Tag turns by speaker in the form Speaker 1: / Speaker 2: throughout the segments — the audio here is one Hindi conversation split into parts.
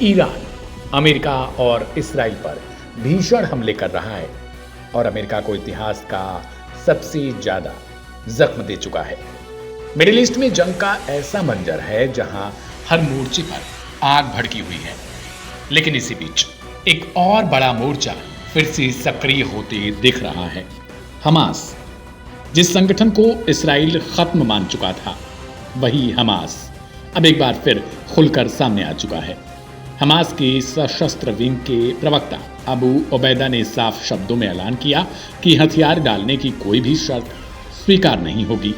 Speaker 1: ईरान अमेरिका और इसराइल पर भीषण हमले कर रहा है और अमेरिका को इतिहास का सबसे ज्यादा जख्म दे चुका है। मिडिल ईस्ट में जंग का ऐसा मंजर है जहां हर मोर्चे पर आग भड़की हुई है। लेकिन इसी बीच एक और बड़ा मोर्चा फिर से सक्रिय होते दिख रहा है। हमास, जिस संगठन को इसराइल खत्म मान चुका था, वही हमास अब एक बार फिर खुलकर सामने आ चुका है। हमास के सशस्त्र विंग के प्रवक्ता अबू उबैदा ने साफ शब्दों में ऐलान किया कि हथियार डालने की कोई भी शर्त स्वीकार नहीं होगी।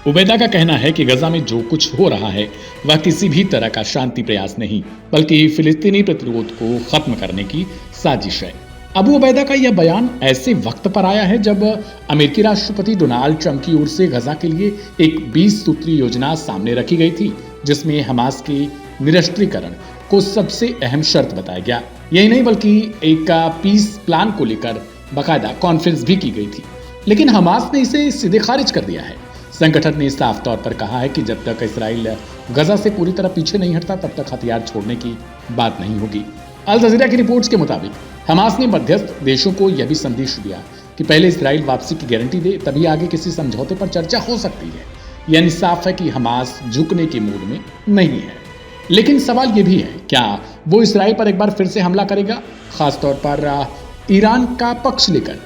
Speaker 1: उबैदा का कहना है कि गजा में जो कुछ हो रहा है वह किसी भी तरह का शांति प्रयास नहीं, बल्कि फिलिस्तीनी प्रतिरोध को खत्म करने की साजिश है। अबू उबैदा का यह बयान ऐसे वक्त पर आया है जब अमेरिकी राष्ट्रपति डोनाल्ड ट्रंप की ओर से गजा के लिए एक 20 सूत्री योजना सामने रखी गई थी, जिसमें हमास के निरस्त्रीकरण को सबसे अहम शर्त बताया गया। यही नहीं बल्कि एक पीस प्लान को लेकर बाकायदा कॉन्फ्रेंस भी की गई थी, लेकिन हमास ने इसे सीधे खारिज कर दिया है। संगठन ने साफ तौर पर कहा है कि जब तक इसराइल गजा से पूरी तरह पीछे नहीं हटता तब तक हथियार छोड़ने की बात नहीं होगी। अल जजीरा की रिपोर्ट्स के मुताबिक हमास ने मध्यस्थ देशों को यह भी संदेश दिया कि पहले इसराइल वापसी की गारंटी दे, तभी आगे किसी समझौते पर चर्चा हो सकती है। यानी साफ है कि हमास झुकने के मूड में नहीं है। लेकिन सवाल यह भी है, क्या वो इसराइल पर एक बार फिर से हमला करेगा, खासतौर पर ईरान का पक्ष लेकर?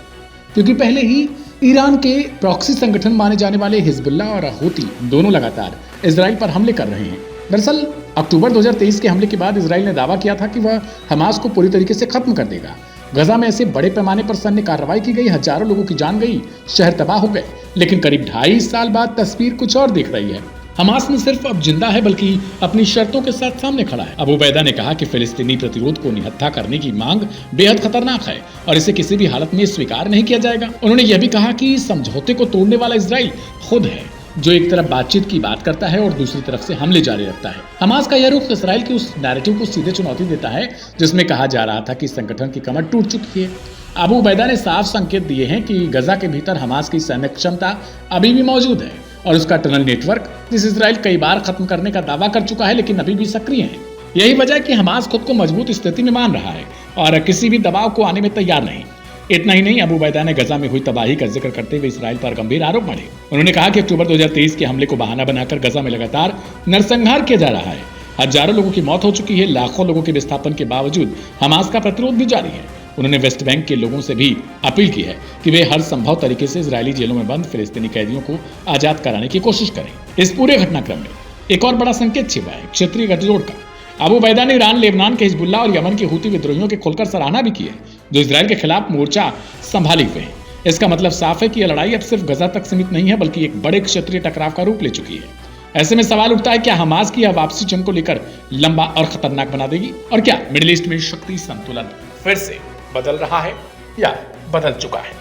Speaker 1: क्योंकि पहले ही ईरान के प्रॉक्सी संगठन माने जाने वाले हिजबुल्लाह और हूती दोनों लगातार इसराइल पर हमले कर रहे हैं। दरअसल अक्टूबर 2023 के हमले के बाद इसराइल ने दावा किया था कि वह हमास को पूरी तरीके से खत्म कर देगा। गजा में ऐसे बड़े पैमाने पर सैन्य कार्रवाई की गई, हजारों लोगों की जान गई, शहर तबाह हो गए। लेकिन करीब 2.5 साल बाद तस्वीर कुछ और दिख रही है। हमास न सिर्फ अब जिंदा है बल्कि अपनी शर्तों के साथ सामने खड़ा है। अबू उबैदा ने कहा कि फिलिस्तीनी प्रतिरोध को निहत्था करने की मांग बेहद खतरनाक है और इसे किसी भी हालत में स्वीकार नहीं किया जाएगा। उन्होंने यह भी कहा कि समझौते को तोड़ने वाला इजराइल खुद है, जो एक तरफ बातचीत की बात करता है और दूसरी तरफ से हमले जारी रखता है। हमास का यह रुख इसराइल की उस नैरेटिव को सीधे चुनौती देता है जिसमें कहा जा रहा था कि संगठन की कमर टूट चुकी है। अबू उबैदा ने साफ संकेत दिए हैं कि गजा के भीतर हमास की सैन्य क्षमता अभी भी मौजूद है और उसका टनल नेटवर्क, जिसे इसराइल कई बार खत्म करने का दावा कर चुका है, लेकिन अभी भी सक्रिय है। यही वजह है कि हमास खुद को मजबूत स्थिति में मान रहा है और किसी भी दबाव को आने में तैयार नहीं। इतना ही नहीं, अबू उबैदा ने गजा में हुई तबाही का जिक्र करते हुए इसराइल पर गंभीर आरोप मढ़े। उन्होंने कहा कि अक्टूबर 2023 के हमले को बहाना बनाकर गजा में लगातार नरसंहार किया जा रहा है। हजारों लोगों की मौत हो चुकी है, लाखों लोगों के विस्थापन के बावजूद हमास का प्रतिरोध भी जारी है। उन्होंने वेस्ट बैंक के लोगों से भी अपील की है कि वे हर संभव तरीके से इजरायली जेलों में बंद फिलिस्तीनी कैदियों को आजाद कराने की कोशिश करें। इस पूरे घटनाक्रम में एक और बड़ा संकेत छिपा है, क्षेत्रीय गठजोड़ का। अबू उबैदा ने ईरान, लेबनान के हिजबुल्लाह और यमन के हूती विद्रोहियों के खुलकर सराहना भी की है, जो इसराइल के खिलाफ मोर्चा संभाले हुए हैं। इसका मतलब साफ है कि यह लड़ाई अब सिर्फ गजा तक सीमित नहीं है, बल्कि एक बड़े क्षेत्रीय टकराव का रूप ले चुकी है। ऐसे में सवाल उठता है, क्या हमास की यह वापसी जंग को लेकर लंबा और खतरनाक बना देगी? और क्या मिडिल ईस्ट में शक्ति संतुलन फिर से बदल रहा है या बदल चुका है?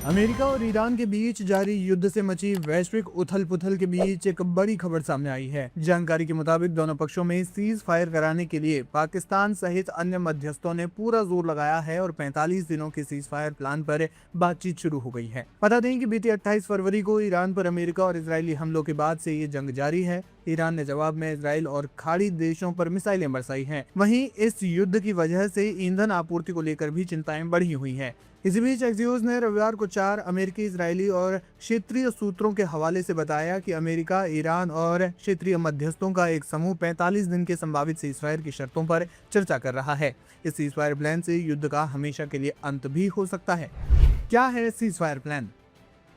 Speaker 2: अमेरिका और ईरान के बीच जारी युद्ध से मची वैश्विक उथल पुथल के बीच एक बड़ी खबर सामने आई है। जानकारी के मुताबिक दोनों पक्षों में सीज फायर कराने के लिए पाकिस्तान सहित अन्य मध्यस्थों ने पूरा जोर लगाया है और 45 दिनों के सीज फायर प्लान पर बातचीत शुरू हो गई है। बता दें कि बीती 28 फरवरी को ईरान पर अमेरिका और इजरायली हमलों के बाद से ये जंग जारी है। ईरान ने जवाब में इजराइल और खाड़ी देशों पर मिसाइलें बरसाई हैं। वहीं इस युद्ध की वजह से ईंधन आपूर्ति को लेकर भी चिंताएं बढ़ी हुई हैं। इसी बीच एक्सियोस ने रविवार को 4 अमेरिकी, इजरायली और क्षेत्रीय सूत्रों के हवाले से बताया कि अमेरिका, ईरान और क्षेत्रीय मध्यस्थों का एक समूह 45 दिन के संभावित सीजफायर की शर्तों पर चर्चा कर रहा है। इस सीजफायर प्लान से युद्ध का हमेशा के लिए अंत भी हो सकता है। क्या है सीजफायर प्लान?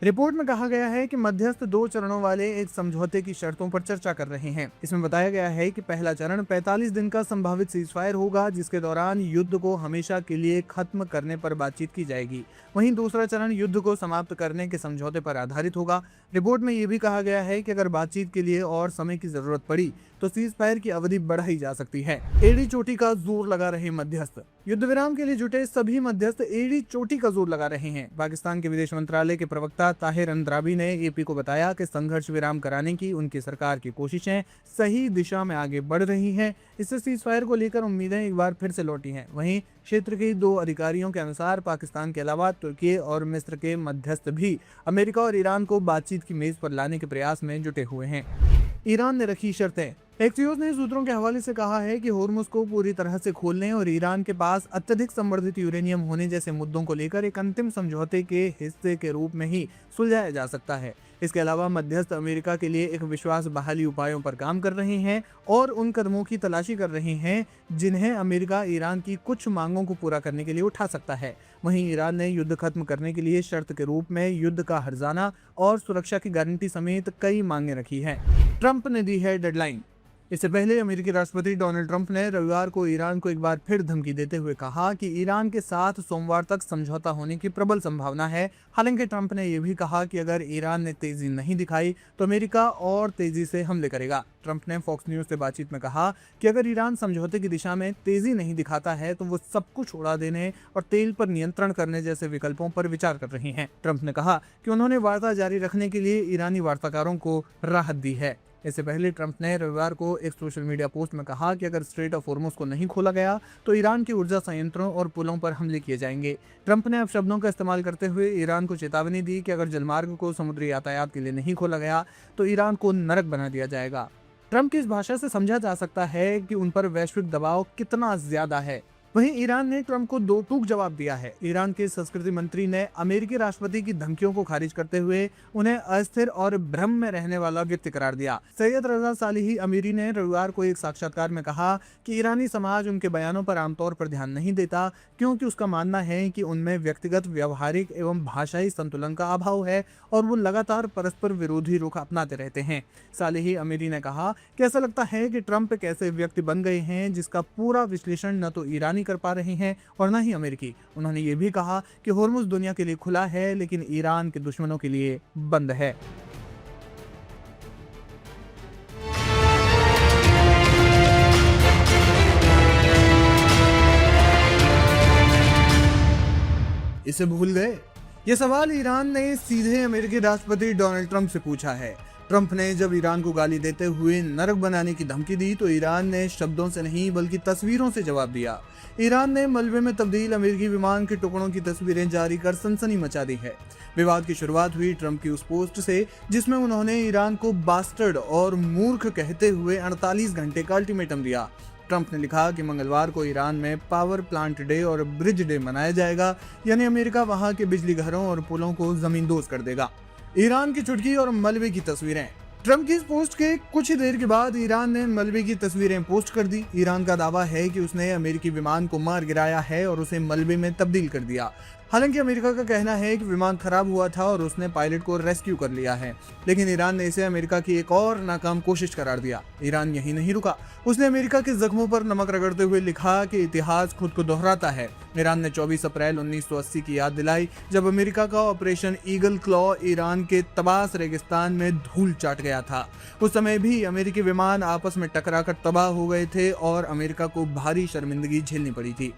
Speaker 2: रिपोर्ट में कहा गया है कि मध्यस्थ 2 चरणों वाले एक समझौते की शर्तों पर चर्चा कर रहे हैं। इसमें बताया गया है कि पहला चरण 45 दिन का संभावित सीजफायर होगा, जिसके दौरान युद्ध को हमेशा के लिए खत्म करने पर बातचीत की जाएगी। वहीं दूसरा चरण युद्ध को समाप्त करने के समझौते पर आधारित होगा। रिपोर्ट में यह भी कहा गया है कि अगर बातचीत के लिए और समय की जरूरत पड़ी तो सीज फायर की अवधि बढ़ाई जा सकती है। एड़ी चोटी का जोर लगा रहे मध्यस्थ। युद्ध विराम के लिए जुटे सभी मध्यस्थ एड़ी चोटी का जोर लगा रहे हैं। पाकिस्तान के विदेश मंत्रालय के प्रवक्ता ताहिर अंद्राबी ने एपी को बताया कि संघर्ष विराम कराने की उनकी सरकार की कोशिशें सही दिशा में आगे बढ़ रही हैं। इससे सीज फायर को लेकर उम्मीदें एक बार फिर से लौटी हैं। वहीं क्षेत्र के 2 अधिकारियों के अनुसार पाकिस्तान के अलावा तुर्की और मिस्र के मध्यस्थ भी अमेरिका और ईरान को बातचीत की मेज पर लाने के प्रयास में जुटे हुए हैं। ईरान ने रखी शर्तें। एक्सियोस ने सूत्रों के हवाले से कहा है कि होर्मुज को पूरी तरह से खोलने और ईरान के पास अत्यधिक संवर्धित यूरेनियम होने जैसे मुद्दों को लेकर एक अंतिम समझौते के हिस्से के रूप में ही सुलझाया जा सकता है। इसके अलावा मध्यस्थ अमेरिका के लिए एक विश्वास बहाली उपायों पर काम कर रहे हैं और उन कदमों की तलाशी कर रहे हैं जिन्हें अमेरिका ईरान की कुछ मांगों को पूरा करने के लिए उठा सकता है। वहीं ईरान ने युद्ध खत्म करने के लिए शर्त के रूप में युद्ध का हर्जाना और सुरक्षा की गारंटी समेत कई मांगें रखी हैं। ट्रंप ने दी है डेडलाइन। इससे पहले अमेरिकी राष्ट्रपति डोनाल्ड ट्रंप ने रविवार को ईरान को एक बार फिर धमकी देते हुए कहा कि ईरान के साथ सोमवार तक समझौता होने की प्रबल संभावना है। हालांकि ट्रंप ने यह भी कहा कि अगर ईरान ने तेजी नहीं दिखाई तो अमेरिका और तेजी से हमले करेगा। ट्रंप ने फॉक्स न्यूज से बातचीत में कहा कि अगर ईरान समझौते की दिशा में तेजी नहीं दिखाता है तो वो सब कुछ उड़ा देने और तेल पर नियंत्रण करने जैसे विकल्पों पर विचार कर रही हैं। ट्रंप ने कहा कि उन्होंने वार्ता जारी रखने के लिए ईरानी वार्ताकारों को राहत दी है। इससे पहले ट्रंप ने रविवार को एक सोशल मीडिया पोस्ट में कहा कि अगर स्ट्रेट ऑफ होर्मुज को नहीं खोला गया तो ईरान के ऊर्जा संयंत्रों और पुलों पर हमले किए जाएंगे। ट्रंप ने अपशब्दों का इस्तेमाल करते हुए ईरान को चेतावनी दी कि अगर जलमार्ग को समुद्री यातायात के लिए नहीं खोला गया तो ईरान को नरक बना दिया जाएगा। ट्रंप की इस भाषा से समझा जा सकता है कि उन पर वैश्विक दबाव कितना ज्यादा है। वहीं ईरान ने ट्रंप को 2 टूक जवाब दिया है। ईरान के संस्कृति मंत्री ने अमेरिकी राष्ट्रपति की धमकियों को खारिज करते हुए उन्हें अस्थिर और भ्रम में रहने वाला व्यक्ति करार दिया। सैयद रजा सालिही अमीरी ने रविवार को एक साक्षात्कार में कहा कि ईरानी समाज उनके बयानों पर आमतौर पर ध्यान नहीं देता क्योंकि उसका मानना है कि उनमें व्यक्तिगत, व्यावहारिक एवं भाषाई संतुलन का अभाव है और वो लगातार परस्पर विरोधी रुख अपनाते रहते हैं। सालिही अमीरी ने कहा कि ऐसा लगता है कि ट्रंप एक ऐसे व्यक्ति बन गए हैं जिसका पूरा विश्लेषण न तो ईरानी कर पा रहे हैं और न ही अमेरिकी। उन्होंने ये भी कहा कि होर्मुज दुनिया के लिए खुला है लेकिन ईरान के दुश्मनों के लिए बंद है। इसे भूल गए? ये सवाल ईरान ने सीधे अमेरिकी राष्ट्रपति डोनाल्ड ट्रंप से पूछा है। ट्रंप ने जब ईरान को गाली देते हुए नरक बनाने की धमकी दी तो ईरान ने शब्दों से नहीं बल्कि तस्वीरों से जवाब दिया। ईरान ने मलबे में तब्दील अमेरिकी विमान के टुकड़ों की तस्वीरें जारी कर सनसनी मचा दी है। विवाद की शुरुआत हुई ट्रंप की उस पोस्ट से जिसमें उन्होंने ईरान को बास्टर्ड और मूर्ख कहते हुए 48 घंटे का अल्टीमेटम दिया। ट्रंप ने लिखा कि मंगलवार को ईरान में पावर प्लांट डे और ब्रिज डे मनाया जाएगा, यानी अमेरिका वहां के बिजली घरों और पुलों को जमींदोज कर देगा। ईरान की चुटकी और मलबे की तस्वीरें। ट्रंप की इस पोस्ट के कुछ ही देर के बाद ईरान ने मलबे की तस्वीरें पोस्ट कर दी। ईरान का दावा है कि उसने अमेरिकी विमान को मार गिराया है और उसे मलबे में तब्दील कर दिया। हालांकि अमेरिका का कहना है कि विमान खराब हुआ था और उसने पायलट को रेस्क्यू कर लिया है, लेकिन ईरान ने इसे अमेरिका की एक और नाकाम कोशिश करार दिया। ईरान यहीं नहीं रुका, उसने अमेरिका के जख्मों पर नमक रगड़ते हुए लिखा कि इतिहास खुद को दोहराता है। ईरान ने 24 अप्रैल 1980 की याद दिलाई जब अमेरिका का ऑपरेशन ईगल क्लॉ ईरान के तबास रेगिस्तान में धूल चाट गया था। उस समय भी अमेरिकी विमान आपस में टकराकर तबाह हो गए थे और अमेरिका को भारी शर्मिंदगी झेलनी पड़ी थी।